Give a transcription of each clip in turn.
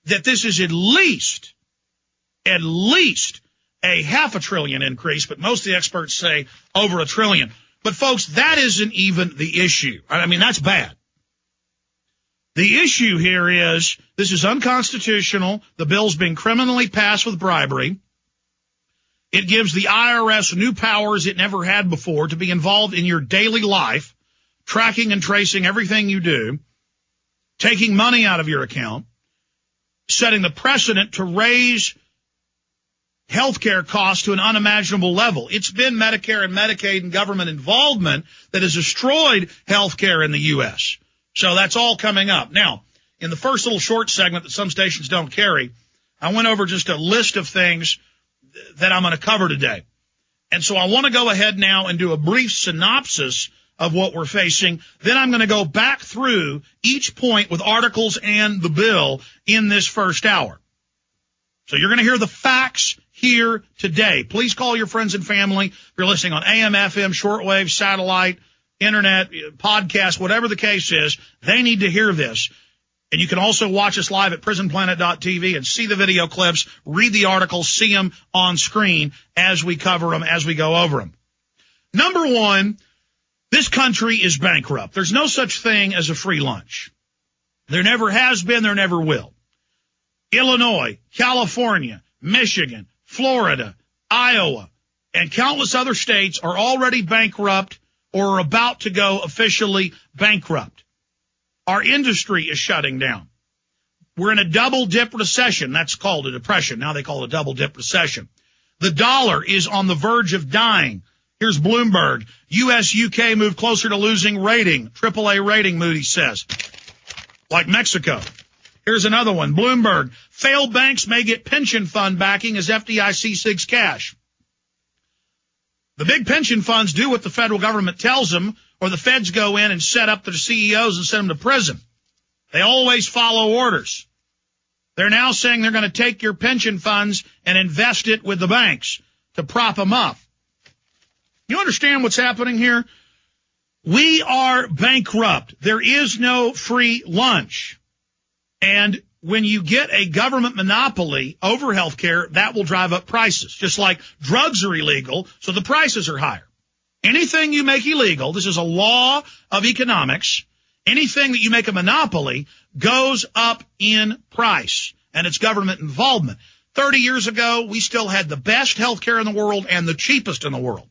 that this is at least a $500 billion increase, but most of the experts say over $1 trillion. But folks, that isn't even the issue. I mean, that's bad. The issue here is this is unconstitutional. The bill's being criminally passed with bribery. It gives the IRS new powers it never had before to be involved in your daily life, tracking and tracing everything you do, taking money out of your account, setting the precedent to raise healthcare costs to an unimaginable level. It's been Medicare and Medicaid and government involvement that has destroyed healthcare in the U.S. So that's all coming up. Now, in the first little short segment that some stations don't carry, I went over just a list of things that I'm going to cover today. And so I want to go ahead now and do a brief synopsis of what we're facing. Then I'm going to go back through each point with articles and the bill in this first hour. So you're going to hear the facts here today. Please call your friends and family. If you're listening on AM, FM, shortwave, satellite, internet, podcast, whatever the case is, they need to hear this. And you can also watch us live at prisonplanet.tv and see the video clips, read the articles, see them on screen as we cover them, as we go over them. Number one, this country is bankrupt. There's no such thing as a free lunch. There never has been, there never will. Illinois, California, Michigan, Florida, Iowa, and countless other states are already bankrupt or are about to go officially bankrupt. Our industry is shutting down. We're in a double-dip recession. That's called a depression. Now they call it a double-dip recession. The dollar is on the verge of dying. Here's Bloomberg. U.S.-UK move closer to losing rating. AAA rating, Moody's says. Like Mexico. Here's another one. Bloomberg. Failed banks may get pension fund backing as FDIC seeks cash. The big pension funds do what the federal government tells them, or the feds go in and set up their CEOs and send them to prison. They always follow orders. They're now saying they're going to take your pension funds and invest it with the banks to prop them up. You understand what's happening here? We are bankrupt. There is no free lunch. And when you get a government monopoly over health care, that will drive up prices. Just like drugs are illegal, so the prices are higher. Anything you make illegal, this is a law of economics, anything that you make a monopoly goes up in price, and it's government involvement. 30 years ago, we still had the best health care in the world and the cheapest in the world.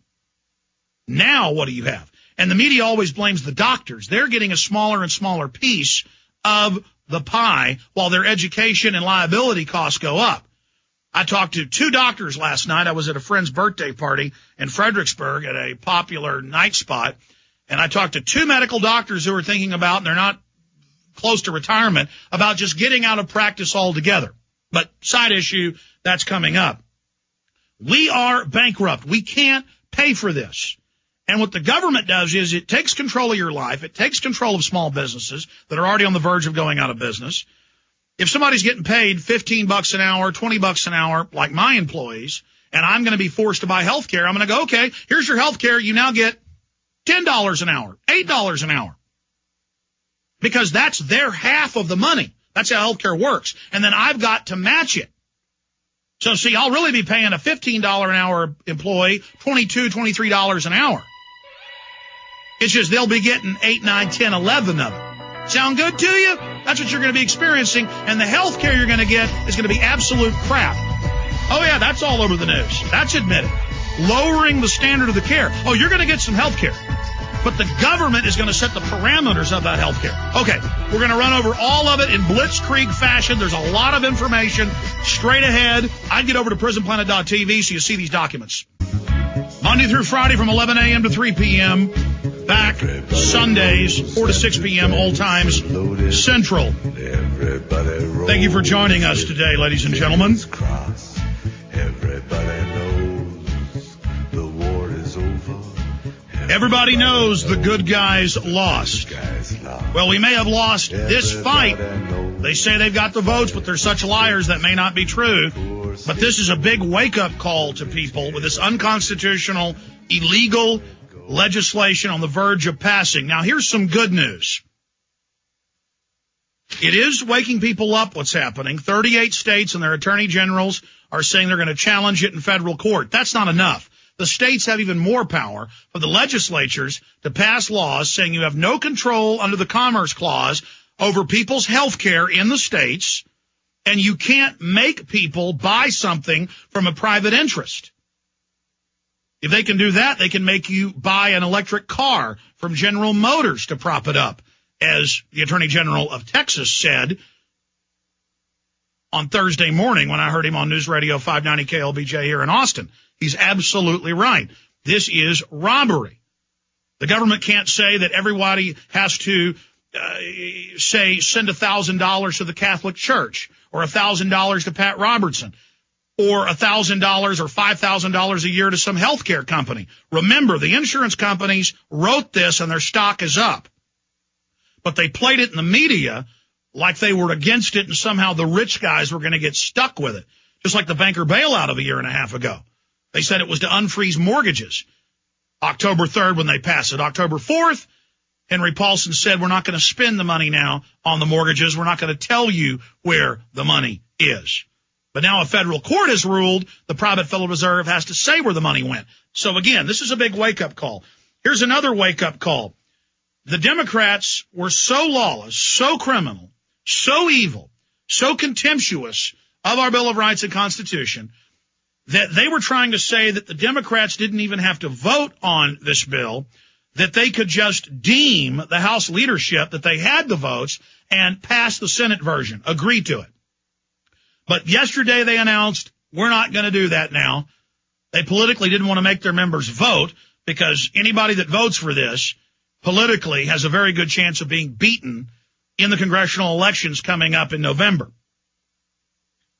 Now, what do you have? And the media always blames the doctors. They're getting a smaller and smaller piece of the pie while their education and liability costs go up. I talked to 2 doctors last night. I was at a friend's birthday party in Fredericksburg at a popular night spot, and I talked to 2 medical doctors who are thinking about, and they're not close to retirement, about just getting out of practice altogether. But side issue, that's coming up. We are bankrupt. We can't pay for this. And what the government does is it takes control of your life. It takes control of small businesses that are already on the verge of going out of business. If somebody's getting paid $15 an hour, $20 an hour, like my employees, and I'm going to be forced to buy health care, I'm going to go, okay, here's your health care. You now get $10 an hour, $8 an hour. Because that's their half of the money. That's how health care works. And then I've got to match it. So, see, I'll really be paying a $15 an hour employee $22, $23 an hour. It's just they'll be getting 8, 9, 10, 11 of it. Sound good to you? That's what you're going to be experiencing. And the health care you're going to get is going to be absolute crap. Oh, yeah, that's all over the news. That's admitted. Lowering the standard of the care. Oh, you're going to get some health care. But the government is going to set the parameters of that health care. Okay, we're going to run over all of it in blitzkrieg fashion. There's a lot of information straight ahead. I'd get over to prisonplanet.tv so you see these documents. Monday through Friday from 11 a.m. to 3 p.m. Back Sundays, 4 to 6 p.m. Old Times Central. Thank you for joining us today, ladies and gentlemen. Everybody knows the good guys lost. Well, we may have lost this fight. They say they've got the votes, but they're such liars that may not be true. But this is a big wake-up call to people with this unconstitutional, illegal legislation on the verge of passing. Now, here's some good news. It is waking people up what's happening. 38 states and their attorney generals are saying they're going to challenge it in federal court. That's not enough. The states have even more power for the legislatures to pass laws saying you have no control under the Commerce Clause over people's health care in the states, and you can't make people buy something from a private interest. If they can do that, they can make you buy an electric car from General Motors to prop it up, as the Attorney General of Texas said on Thursday morning when I heard him on News Radio 590 KLBJ here in Austin. He's absolutely right. This is robbery. The government can't say that everybody has to send $1,000 to the Catholic Church or $1,000 to Pat Robertson or $1,000 or $5,000 a year to some healthcare company. Remember, the insurance companies wrote this and their stock is up. But they played it in the media like they were against it and somehow the rich guys were going to get stuck with it, just like the banker bailout of a year and a half ago. They said it was to unfreeze mortgages. October 3rd when they passed it. October 4th, Henry Paulson said, we're not going to spend the money now on the mortgages. We're not going to tell you where the money is. But now a federal court has ruled the private Federal Reserve has to say where the money went. So again, this is a big wake-up call. Here's another wake-up call. The Democrats were so lawless, so criminal, so evil, so contemptuous of our Bill of Rights and Constitution that they were trying to say that the Democrats didn't even have to vote on this bill, that they could just deem the House leadership that they had the votes and pass the Senate version, agree to it. But yesterday they announced, we're not going to do that now. They politically didn't want to make their members vote because anybody that votes for this politically has a very good chance of being beaten in the congressional elections coming up in November.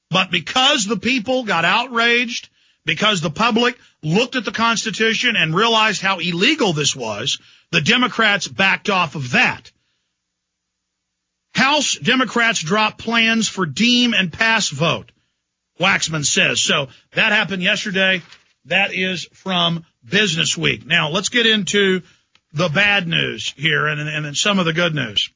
But because the people got outraged, because the public looked at the Constitution and realized how illegal this was, the Democrats backed off of that. House Democrats dropped plans for deem and pass vote, Waxman says. So that happened yesterday. That is from Business Week. Now, let's get into the bad news here and then some of the good news.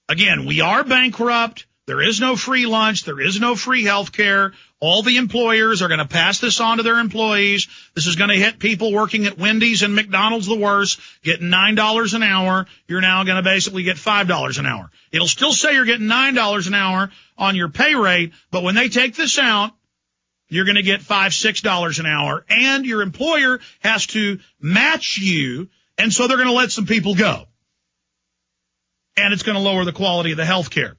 Again, we are bankrupt. There is no free lunch. There is no free health care. All the employers are going to pass this on to their employees. This is going to hit people working at Wendy's and McDonald's the worst, getting $9 an hour. You're now going to basically get $5 an hour. It'll still say you're getting $9 an hour on your pay rate, but when they take this out, you're going to get $5, $6 an hour, and your employer has to match you, and so they're going to let some people go. And it's going to lower the quality of the health care.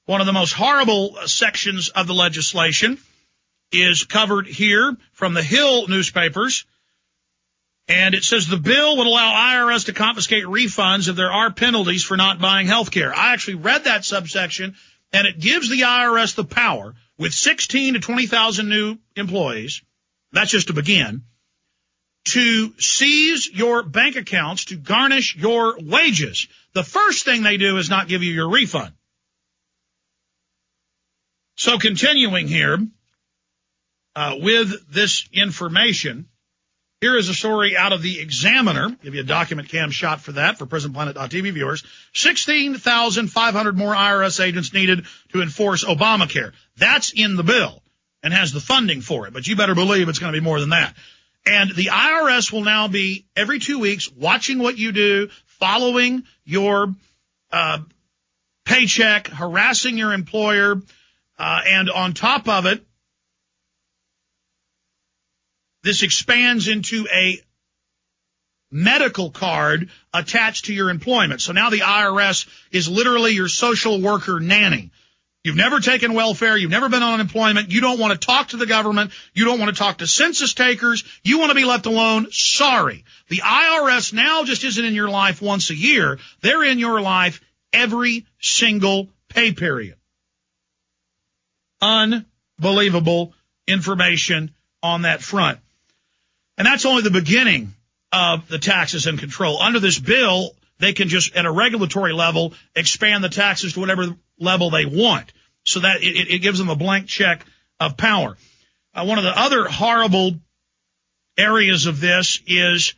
One of the most horrible sections of the legislation is covered here from the Hill newspapers. And it says the bill would allow IRS to confiscate refunds if there are penalties for not buying health care. I actually read that subsection, and it gives the IRS the power with 16 to 20,000 new employees, that's just to begin, to seize your bank accounts, to garnish your wages. The first thing they do is not give you your refund. So continuing here with this information, here is a story out of the Examiner. Give you a document cam shot for that for PrisonPlanet.tv viewers. 16,500 more IRS agents needed to enforce Obamacare. That's in the bill and has the funding for it, but you better believe it's going to be more than that. And the IRS will now be every 2 weeks watching what you do, following your paycheck, harassing your employer, and on top of it, this expands into a medical card attached to your employment. So now the IRS is literally your social worker nanny. You've never taken welfare. You've never been on unemployment. You don't want to talk to the government. You don't want to talk to census takers. You want to be left alone. Sorry. The IRS now just isn't in your life once a year. They're in your life every single pay period. Unbelievable information on that front. And that's only the beginning of the taxes and control. Under this bill, they can just, at a regulatory level, expand the taxes to whatever level they want. So that it gives them a blank check of power. One of the other horrible areas of this is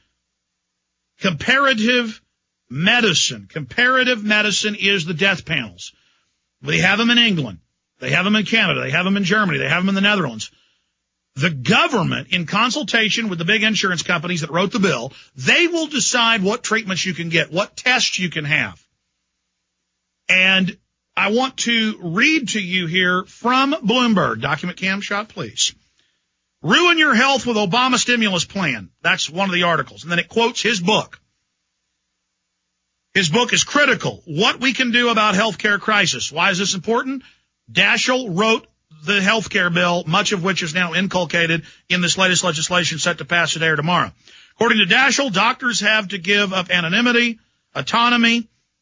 comparative medicine, comparative medicine, is the death panels. They have them in England. They have them in Canada. They have them in Germany. They have them in the Netherlands. The government, in consultation with the big insurance companies that wrote the bill, they will decide what treatments you can get, what tests you can have. And I want to read to you here from Bloomberg. Document cam shot, please. Ruin your health with Obama stimulus plan. That's one of the articles. And then it quotes his book. His book is critical. What we can do about healthcare crisis. Why is this important? Daschle wrote the healthcare bill, much of which is now inculcated in this latest legislation set to pass today or tomorrow. According to Daschle, doctors have to give up anonymity, autonomy,